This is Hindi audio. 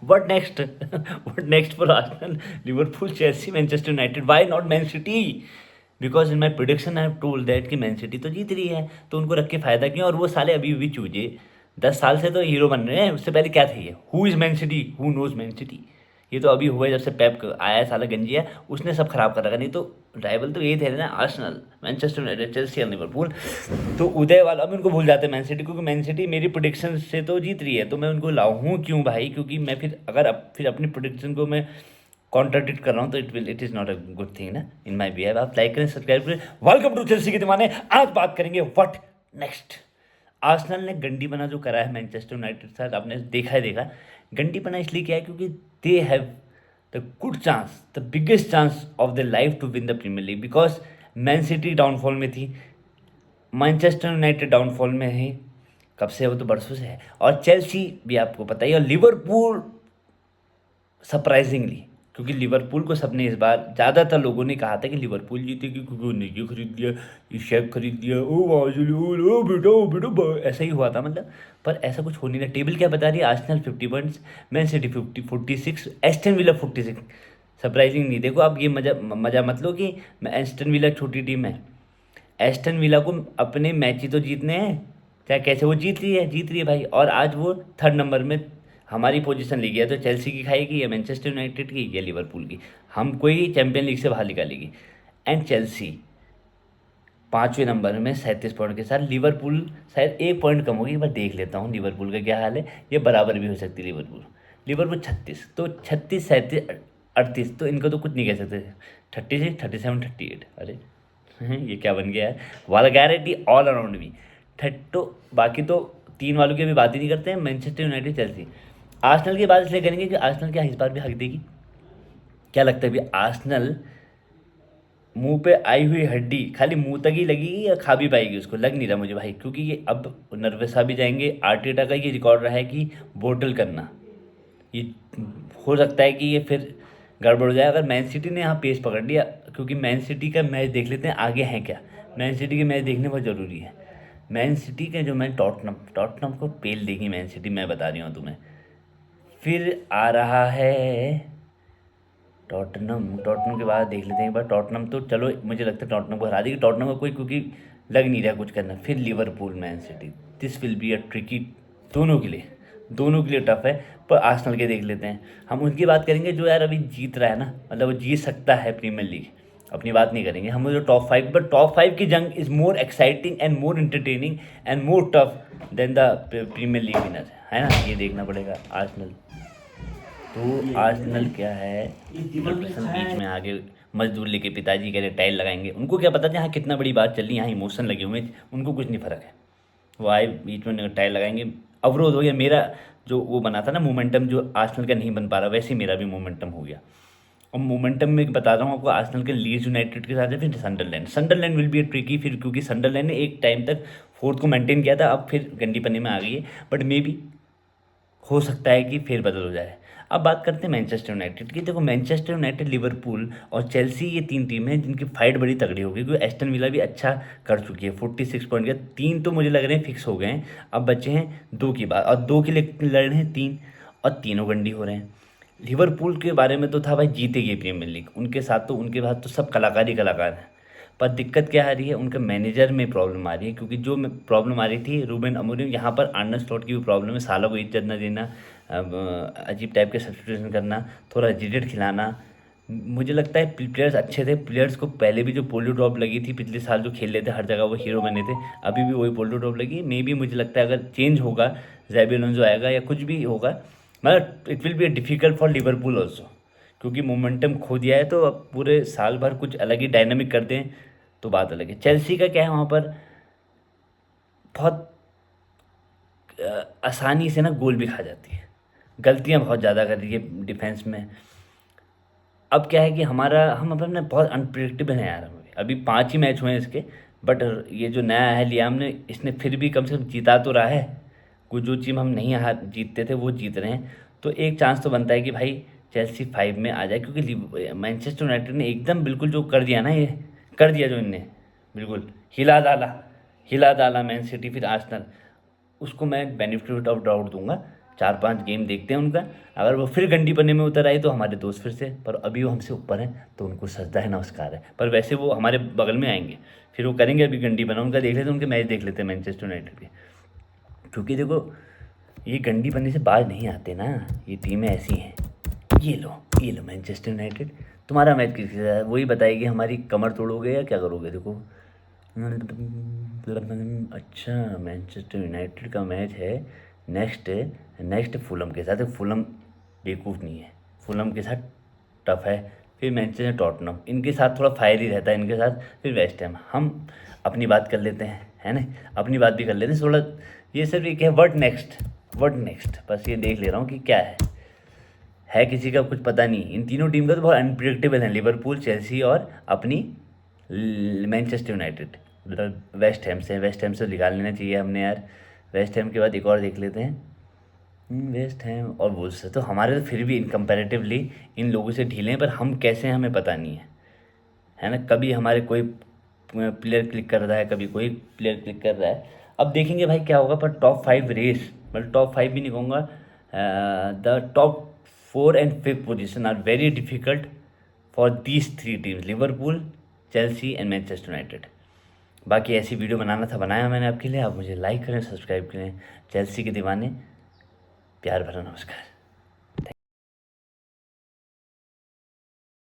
What next? What next for Arsenal, Liverpool, Chelsea, Manchester United? Why not Man City? Because in my prediction I have told that कि मैन सिटी तो जीत रही है, तो उनको रख के फायदा क्यों? और वो साले अभी भी चूजे 10 साल से तो हीरो बन रहे हैं, उससे पहले क्या थे ये? Who is Man City? Who knows Man City? ये तो अभी हुआ है जब से पेप आया है, साला गंजिया, उसने सब खराब कर रखा। नहीं तो राइवल तो यही थे ना, आर्सेनल, मैनचेस्टर यूनाइटेड, चेल्सी और लिवरपूल। तो उदय वाला भी उनको भूल जाते हैं मैन सिटी, क्योंकि मैन सिटी मेरी प्रोडिक्शन से तो जीत रही है, तो मैं उनको लाऊँ क्यों भाई? क्योंकि मैं फिर अगर फिर अपनी प्रोडिक्शन को मैं कॉन्ट्राडिक्ट कर रहा हूँ तो it is not a good thing ना इन माई बिहेव। आप लाइक करें, सब्सक्राइब करें। वेलकम टू चेल्सी के दीवाने। आज बात करेंगे व्हाट नेक्स्ट। आर्सेनल ने गंडी बना जो करा है मैनचेस्टर यूनाइटेड के साथ, आपने देखा। गंडी बना इसलिए किया है क्योंकि they have the good chance, the biggest chance of the life to win the Premier League, because Man City downfall में थी, मैनचेस्टर यूनाइटेड डाउनफॉल में है। कब से? वो तो बरसों से है। और चेल्सी भी आपको पता ही है, और लिवरपूल सरप्राइजिंगली, क्योंकि लिवरपूल को सबने इस बार, ज़्यादातर लोगों ने कहा था कि लिवरपूल जीतेगी क्योंकि उन्होंने ये खरीद लिया, ये शेक खरीद लिया, ओ वाजुल, ओ बेटा ऐसा ही हुआ था मतलब। पर ऐसा कुछ हो नहीं रहा। टेबल क्या बता रही है? Arsenal 50 points, man city 46, Aston villa 46। Surprising नहीं। देखो आप ये मजा मत लो कि एस्टन विला छोटी टीम है। एस्टन विला को अपने मैच ही तो जीतने हैं, चाहे कैसे। वो जीत रही है भाई। और आज वो थर्ड नंबर में हमारी पोजीशन ले गया। तो चेल्सी की खाएगी या मैनचेस्टर यूनाइटेड की या लिवरपूल की? हम कोई चैंपियन लीग से बाहर निकालेगी। एंड चेल्सी 5वें नंबर में 37 पॉइंट के साथ। लिवरपूल शायद 1 पॉइंट कम होगी, मैं देख लेता हूँ लिवरपूल का क्या हाल है। ये बराबर भी हो सकती है लिवरपूल। लिवरपूल 36, तो 36, 37, 38, तो इनको तो कुछ नहीं कह सकते। 36, 37, 38, अरे ये क्या बन गया है? Vulgarity all around me. तो बाकी तो तीन वालों की अभी बात ही नहीं करते हैं, मैनचेस्टर यूनाइटेड, चेल्सी। आर्सेनल की बात इसलिए करेंगे कि आर्सेनल क्या इस बार भी हक देगी? क्या लगता है अभी आर्सेनल मुंह पे आई हुई हड्डी खाली मुंह तक ही लगेगी या खा भी पाएगी? उसको लग नहीं रहा मुझे भाई, क्योंकि ये अब नर्वसा भी जाएंगे। आर्टेटा का ये रिकॉर्ड रहा है कि बोटल करना, ये हो सकता है कि ये फिर गड़बड़ हो जाए अगर मैन सिटी ने यहाँ पेस पकड़ लिया। क्योंकि मैन सिटी का मैच देख लेते हैं आगे हैं क्या। मैन सिटी के मैच देखने बहुत ज़रूरी है। मैन सिटी के जो मैच, टॉटनम को पेल देगी मैन सिटी, मैं बता रही हूँ तुम्हें। फिर आ रहा है टॉटनम के बाद देख लेते हैं एक बार। टॉटनम तो चलो मुझे लगता है टॉटनम को हरा देगी, टॉटनम का कोई, क्योंकि लग नहीं रहा कुछ करना। फिर Liverpool, man city, this will be a tricky, दोनों के लिए टफ है। पर आर्सेनल के देख लेते हैं। हम उनकी बात करेंगे जो यार अभी जीत रहा है ना, मतलब वो जीत सकता है प्रीमियर लीग। अपनी बात नहीं करेंगे हम, जो टॉप 5, बट टॉप 5 की जंग is more exciting and more entertaining and more tough than the Premier League winner, है ना? ये देखना पड़ेगा आर्सेनल। तो आर्सेनल क्या है, डिप्रेशन बीच में आगे मजदूर लेके पिताजी कह रहे टाइल लगाएंगे। उनको क्या पता था यहाँ कितना बड़ी बात चल रही है, यहाँ इमोशन लगे हुए हैं, उनको कुछ नहीं फर्क है। वो आए बीच में टाइल लगाएंगे। अवरोध हो गया मेरा, जो वो बना था ना मोमेंटम, जो आर्सेनल का नहीं बन पा रहा, वैसे ही मेरा भी मोमेंटम हो गया। और मोमेंटम में बता रहा हूँ आपको, आर्सेनल के लीड्स यूनाइटेड के साथ है, फिर सनडरलैंड विल बी ए ट्रिकी फिर, क्योंकि सनडरलैंड ने एक टाइम तक फोर्थ को मेंटेन किया था, अब फिर गंदी पन्नी में आ गई है। बट मे बी हो सकता है कि फिर बदल हो जाए। अब बात करते हैं मैनचेस्टर यूनाइटेड की। देखो मैनचेस्टर यूनाइटेड, लिवरपूल और चेल्सी, ये तीन टीमें हैं जिनकी फाइट बड़ी तगड़ी होगी, क्योंकि एस्टन विला भी अच्छा कर चुकी है, 46 पॉइंट का। 3 तो मुझे लग रहे हैं फिक्स हो गए हैं, अब बचे हैं 2 की बात, और 2 के लिए लड़ रहे हैं 3, और तीनों गंडी हो रहे हैं। लिवरपूल के बारे में तो था भाई जीतेगी प्रीमियर लीग, उनके बाद तो सब कलाकार ही कलाकार हैं। पर दिक्कत क्या आ रही है, उनके मैनेजर में प्रॉब्लम आ रही है, क्योंकि जो प्रॉब्लम आ रही थी रूबेन अमोरिम, यहाँ पर आर्ने स्लॉट की भी प्रॉब्लम है। साला को इज्जत न देना, अजीब टाइप के सब्स्टिट्यूशन करना, थोड़ा एजिटेड खिलाना। मुझे लगता है प्लेयर्स अच्छे थे, प्लेयर्स को पहले भी जो पोलियो ड्रॉप लगी थी पिछले साल, जो खेल लेते हर जगह वो हीरो बने थे, अभी भी वही पोलियो ड्रॉप लगी। मे बी मुझे लगता है अगर चेंज होगा, ज़ैबी अलोंसो आएगा या कुछ भी होगा, मतलब it will be difficult for Liverpool also, क्योंकि मोमेंटम खो दिया है। तो अब पूरे साल भर कुछ अलग ही डायनामिक करते हैं तो बात अलग है। चेल्सी का क्या है, वहाँ पर बहुत आसानी से ना गोल भी खा जाती है, गलतियाँ बहुत ज़्यादा कर रही है डिफेंस में। अब क्या है कि हम अपने बहुत अनप्रिडिक्टेबल हैं यार। अभी 5 ही मैच हुए हैं इसके, बट ये जो नया है लियाम ने, इसने फिर भी कम से कम जीता तो रहा है। कुछ जो टीम हम नहीं हार जीतते थे वो जीत रहे हैं। तो एक चांस तो बनता है कि भाई चेल्सी 5 में आ जाए, क्योंकि मैनचेस्टर यूनाइटेड ने एकदम बिल्कुल जो कर दिया ना, ये कर दिया जो इनने, बिल्कुल हिला डाला मैन सिटी फिर आर्सेनल, उसको मैं बेनिफिट ऑफ डाउट दूंगा 4-5 गेम देखते हैं उनका, अगर वो फिर गंडी पन्ने में उतर आए तो हमारे दोस्त फिर से, पर अभी वो हमसे ऊपर हैं तो उनको सजदा है नमस्कार है, पर वैसे वो हमारे बगल में आएंगे, फिर वो करेंगे अभी गंडी पन्ना, उनका देख लेते हैं, उनके मैच देख लेते हैं मैनचेस्टर यूनाइटेड के। क्योंकि देखो ये गंडी पन्ने से बाज नहीं आते ना, ये टीमें ऐसी हैं। ये लो मैनचेस्टर यूनाइटेड, तुम्हारा मैच किसके साथ है वही बताएगी, हमारी कमर तोड़ोगे या क्या करोगे। देखो अच्छा, मैनचेस्टर यूनाइटेड का मैच है नेक्स्ट फुलम के साथ। फुलम बेवकूफ़ नहीं है, फुलम के साथ टफ है, फिर मैनचेस्टर टॉटनम, इनके साथ थोड़ा फायर ही रहता है इनके साथ, फिर वेस्ट हैम। हम अपनी बात कर लेते हैं, है ना, अपनी बात भी कर लेते हैं थोड़ा। ये सिर्फ एक है व्हाट नेक्स्ट, बस ये देख ले रहा हूँ कि क्या है किसी का कुछ पता नहीं। इन तीनों टीम का तो बहुत अनप्रिडिक्टेबल है, लिवरपूल, चेल्सी और अपनी मैनचेस्टर यूनाइटेड। वेस्ट हैम से निकाल लेना चाहिए हमने यार। वेस्ट हैम के बाद एक और देख लेते हैं, वेस्ट हैम और वुल्स से, तो हमारे तो फिर भी इन कंपैरेटिवली इन लोगों से ढीले हैं, पर हम कैसे हैं हमें पता नहीं है ना। कभी हमारे कोई प्लेयर क्लिक कर रहा है, कभी कोई प्लेयर क्लिक कर रहा है। अब देखेंगे भाई क्या होगा, पर टॉप 5 रेस, मतलब टॉप 5 भी नहीं कहूँगा, the top 4 and 5 position are very difficult for these 3 teams, Liverpool, Chelsea and Manchester United. बाकी ऐसी वीडियो बनाना था, बनाया मैंने आपके लिए। आप मुझे लाइक करें, सब्सक्राइब करें। चेल्सी के दीवाने, प्यार भरा नमस्कार।